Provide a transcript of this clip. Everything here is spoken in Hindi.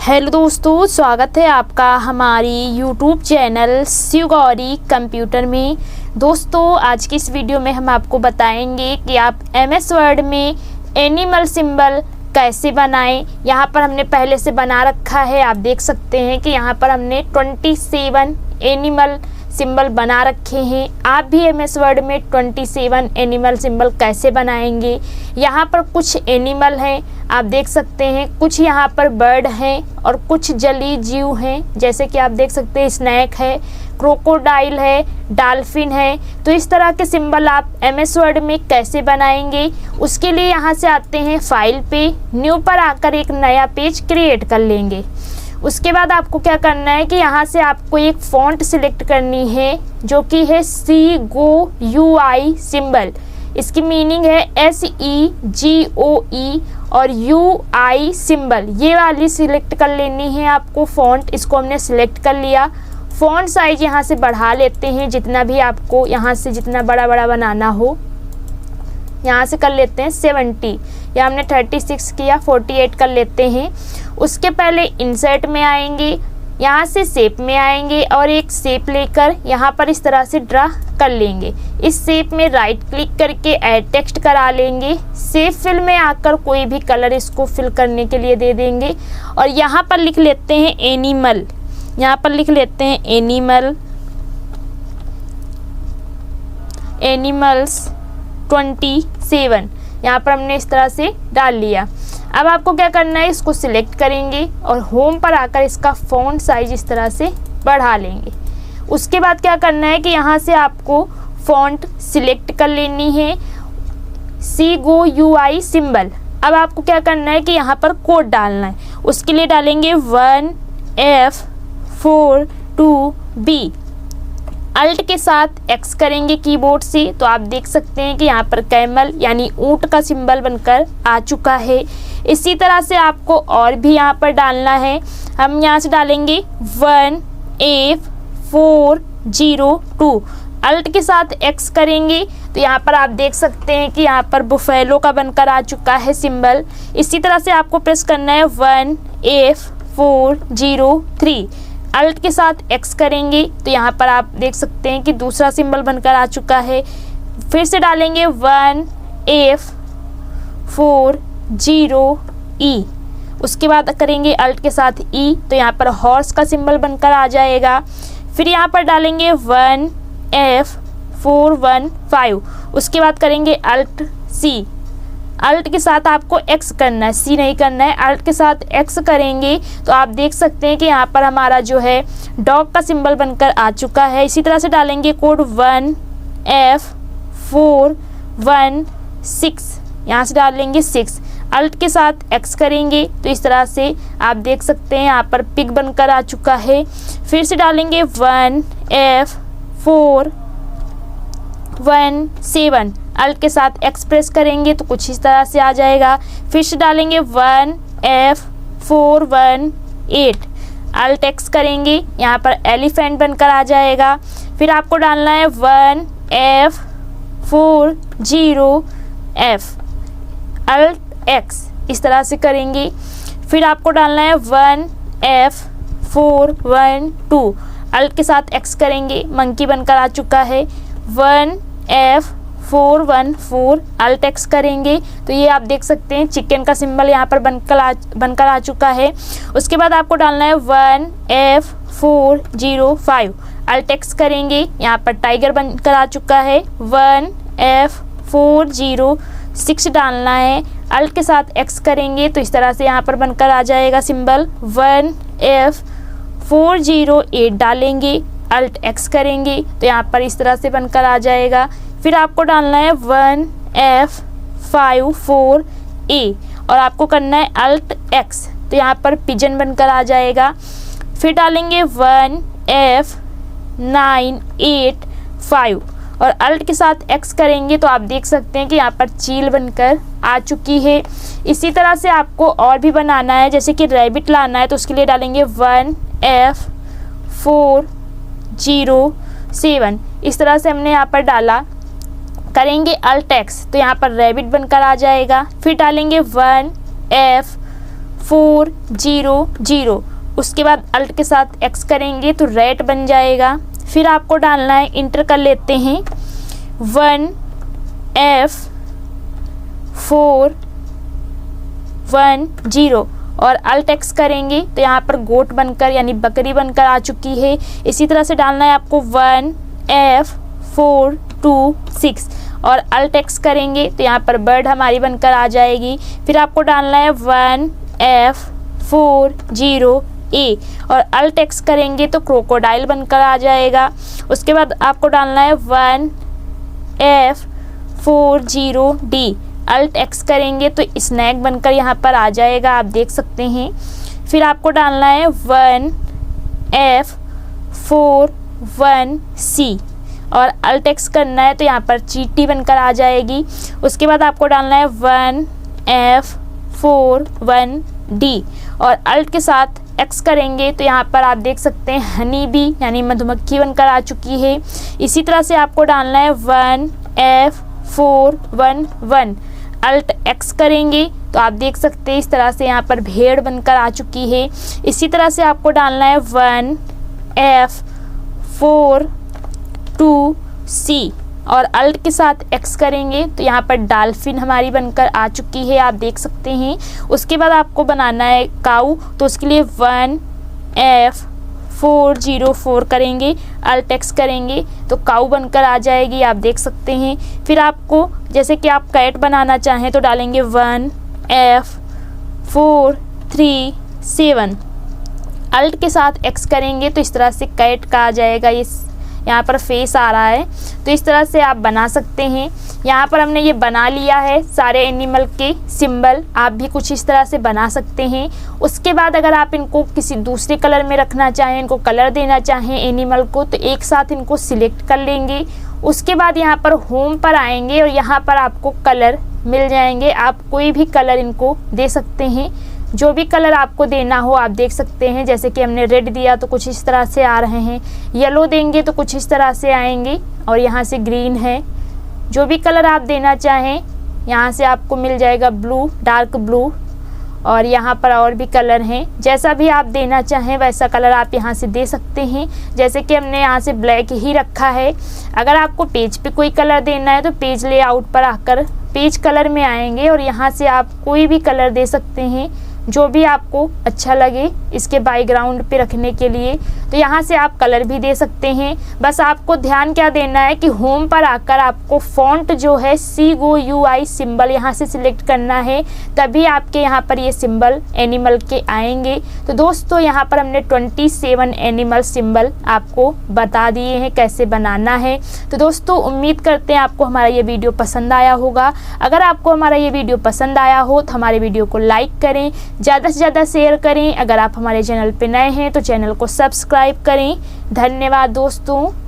हेलो दोस्तों, स्वागत है आपका हमारी YouTube channel Shiv Gauri computer में। दोस्तों, आज की इस वीडियो में हम आपको बताएंगे कि आप एमएस वर्ड में एनिमल सिंबल कैसे बनाएं। यहाँ पर हमने पहले से बना रखा है, आप देख सकते हैं कि यहाँ पर हमने 27 एनिमल सिंबल बना रखे हैं। आप भी एमएस वर्ड में 27 एनिमल सिंबल कैसे बनाएंगे। यहाँ पर कुछ एनिमल हैं, आप देख सकते हैं, कुछ यहाँ पर बर्ड हैं और कुछ जलीय जीव हैं, जैसे कि आप देख सकते हैं स्नैक है, क्रोकोडाइल है, डॉल्फिन है। तो इस तरह के सिंबल आप एमएस वर्ड में कैसे बनाएंगे, उसके लिए यहाँ से आते हैं फाइल पे, न्यू पर आकर एक नया पेज क्रिएट कर लेंगे। उसके बाद आपको क्या करना है कि यहाँ से आपको एक फ़ॉन्ट सिलेक्ट करनी है जो कि है CGOUI सिंबल। इसकी मीनिंग है SEGOE और UI सिंबल, ये वाली सिलेक्ट कर लेनी है आपको फ़ॉन्ट। इसको हमने सिलेक्ट कर लिया। फ़ॉन्ट साइज यहाँ से बढ़ा लेते हैं, जितना भी आपको यहाँ से जितना बड़ा बड़ा बनाना हो यहाँ से कर लेते हैं 70, या हमने 36 किया, 48 कर लेते हैं। उसके पहले इंसर्ट में आएंगे, यहाँ से शेप में आएंगे और एक शेप लेकर यहाँ पर इस तरह से ड्रा कर लेंगे। इस शेप में राइट क्लिक करके ऐड टेक्स्ट करा लेंगे। शेप फिल में आकर कोई भी कलर इसको फिल करने के लिए दे देंगे और यहाँ पर लिख लेते हैं एनिमल। यहाँ पर लिख लेते हैं एनिमल्स 27। यहाँ पर हमने इस तरह से डाल लिया। अब आपको क्या करना है, इसको सिलेक्ट करेंगे और होम पर आकर इसका फ़ॉन्ट साइज इस तरह से बढ़ा लेंगे। उसके बाद क्या करना है कि यहाँ से आपको फ़ॉन्ट सिलेक्ट कर लेनी है CGOUI सिंबल। अब आपको क्या करना है कि यहाँ पर कोड डालना है। उसके लिए डालेंगे 1F42B। अल्ट के साथ X करेंगे कीबोर्ड से, तो आप देख सकते हैं कि यहाँ पर कैमल यानी ऊँट का सिंबल बनकर आ चुका है। इसी तरह से आपको और भी यहाँ पर डालना है। हम यहाँ से डालेंगे 1F402। अल्ट के साथ X करेंगे तो यहाँ पर आप देख सकते हैं कि यहाँ पर बुफेलो का बनकर आ चुका है सिंबल। इसी तरह से आपको प्रेस करना है 1F403। अल्ट के साथ X करेंगे तो यहाँ पर आप देख सकते हैं कि दूसरा सिंबल बनकर आ चुका है। फिर से डालेंगे 1F40E। उसके बाद करेंगे अल्ट के साथ E, तो यहाँ पर हॉर्स का सिंबल बनकर आ जाएगा। फिर यहाँ पर डालेंगे 1F415। उसके बाद करेंगे अल्ट C। अल्ट के साथ आपको X करना है, C नहीं करना है। अल्ट के साथ X करेंगे तो आप देख सकते हैं कि यहाँ पर हमारा जो है डॉग का सिंबल बनकर आ चुका है। इसी तरह से डालेंगे कोड 1F416। यहाँ से डालेंगे 6। अल्ट के साथ X करेंगे तो इस तरह से आप देख सकते हैं यहाँ पर पिग बनकर आ चुका है। फिर से डालेंगे 1F417। अल्ट के साथ X प्रेस करेंगे तो कुछ इस तरह से आ जाएगा। फिर से डालेंगे 1F418। अल्ट X करेंगे, यहाँ पर एलिफेंट बनकर आ जाएगा। फिर आपको डालना है 1F40F। अल्ट X इस तरह से करेंगे। फिर आपको डालना है 1F412। अल्ट के साथ X करेंगे, मंकी बनकर आ चुका है। 1F414। अल्ट X करेंगे तो ये आप देख सकते हैं चिकन का सिंबल यहाँ पर बनकर आ चुका है। उसके बाद आपको डालना है 1F405। अल्ट X करेंगे, यहाँ पर टाइगर बनकर आ चुका है। 1F406 डालना है। अल्ट के साथ X करेंगे तो इस तरह से यहाँ पर बनकर आ जाएगा सिंबल। 1F408 डालेंगे, अल्ट X करेंगे तो यहाँ पर इस तरह से बनकर आ जाएगा। फिर आपको डालना है 1F54A और आपको करना है अल्ट X, तो यहाँ पर पिजन बनकर आ जाएगा। फिर डालेंगे 1F985 और अल्ट के साथ X करेंगे तो आप देख सकते हैं कि यहाँ पर चील बनकर आ चुकी है। इसी तरह से आपको और भी बनाना है, जैसे कि रैबिट लाना है तो उसके लिए डालेंगे 1F407। इस तरह से हमने यहाँ पर डाला। करेंगे अल्ट X तो यहाँ पर रैबिट बनकर आ जाएगा। फिर डालेंगे 1F 400। उसके बाद अल्ट के साथ एक्स करेंगे तो रेट बन जाएगा। फिर आपको डालना है, इंटर कर लेते हैं 1F410 और अल्ट एक्स करेंगे तो यहाँ पर गोट बनकर यानी बकरी बनकर आ चुकी है। इसी तरह से डालना है आपको 1F426 और अल्ट एक्स करेंगे तो यहाँ पर बर्ड हमारी बनकर आ जाएगी। फिर आपको डालना है 1F40A और अल्ट एक्स करेंगे तो क्रोकोडाइल बनकर आ जाएगा। उसके बाद आपको डालना है 1F40D, अल्ट एक्स करेंगे तो स्नैक बनकर यहाँ पर आ जाएगा, आप देख सकते हैं। फिर आपको डालना है 1F41C और अल्ट एक्स करना है तो यहाँ पर चींटी बनकर आ जाएगी। उसके बाद आपको डालना है 1F41D और अल्ट के साथ एक्स करेंगे तो यहाँ पर आप देख सकते हैं हनी बी यानी मधुमक्खी बनकर आ चुकी है। इसी तरह से आपको डालना है 1F411, अल्ट एक्स करेंगे तो आप देख सकते हैं इस तरह से यहाँ पर भेड़ बनकर आ चुकी है। इसी तरह से आपको डालना है 1F42C और अल्ट के साथ एक्स करेंगे तो यहाँ पर डॉल्फिन हमारी बनकर आ चुकी है, आप देख सकते हैं। उसके बाद आपको बनाना है काऊ, तो उसके लिए 1F404 करेंगे, अल्ट एक्स करेंगे तो काऊ बनकर आ जाएगी, आप देख सकते हैं। फिर आपको जैसे कि आप कैट बनाना चाहें तो डालेंगे 1F437, अल्ट के साथ एक्स करेंगे तो इस तरह से कैट का आ जाएगा। यहाँ पर फेस आ रहा है तो इस तरह से आप बना सकते हैं। यहाँ पर हमने ये बना लिया है सारे एनिमल के सिंबल, आप भी कुछ इस तरह से बना सकते हैं। उसके बाद अगर आप इनको किसी दूसरे कलर में रखना चाहें, इनको कलर देना चाहें एनिमल को, तो एक साथ इनको सिलेक्ट कर लेंगे। उसके बाद यहाँ पर होम पर आएंगे और यहाँ पर आपको कलर मिल जाएंगे, आप कोई भी कलर इनको दे सकते हैं, जो भी कलर आपको देना हो आप देख सकते हैं। जैसे कि हमने रेड दिया तो कुछ इस तरह से आ रहे हैं, येलो देंगे तो कुछ इस तरह से आएंगे और यहाँ से ग्रीन है। जो भी कलर आप देना चाहें यहाँ से आपको मिल जाएगा, ब्लू, डार्क ब्लू, और यहाँ पर और भी कलर हैं। जैसा भी आप देना चाहें वैसा कलर आप यहाँ से दे सकते हैं। जैसे कि हमने यहाँ से ब्लैक ही रखा है। अगर आपको पेज पे कोई कलर देना है तो पेज लेआउट पर आकर पेज कलर में आएंगे और यहाँ से आप कोई भी कलर दे सकते हैं जो भी आपको अच्छा लगे इसके बैकग्राउंड पे रखने के लिए। तो यहाँ से आप कलर भी दे सकते हैं। बस आपको ध्यान क्या देना है कि होम पर आकर आपको फॉन्ट जो है COUI सिंबल यहाँ से सिलेक्ट करना है, तभी आपके यहाँ पर ये सिंबल एनिमल के आएंगे। तो दोस्तों यहाँ पर हमने 27 एनिमल सिंबल आपको बता दिए हैं कैसे बनाना है। तो दोस्तों उम्मीद करते हैं आपको हमारा ये वीडियो पसंद आया होगा। अगर आपको हमारा ये वीडियो पसंद आया हो तो हमारे वीडियो को लाइक करें, ज़्यादा से ज़्यादा शेयर करें। अगर आप हमारे चैनल पे नए हैं तो चैनल को सब्सक्राइब करें। धन्यवाद दोस्तों।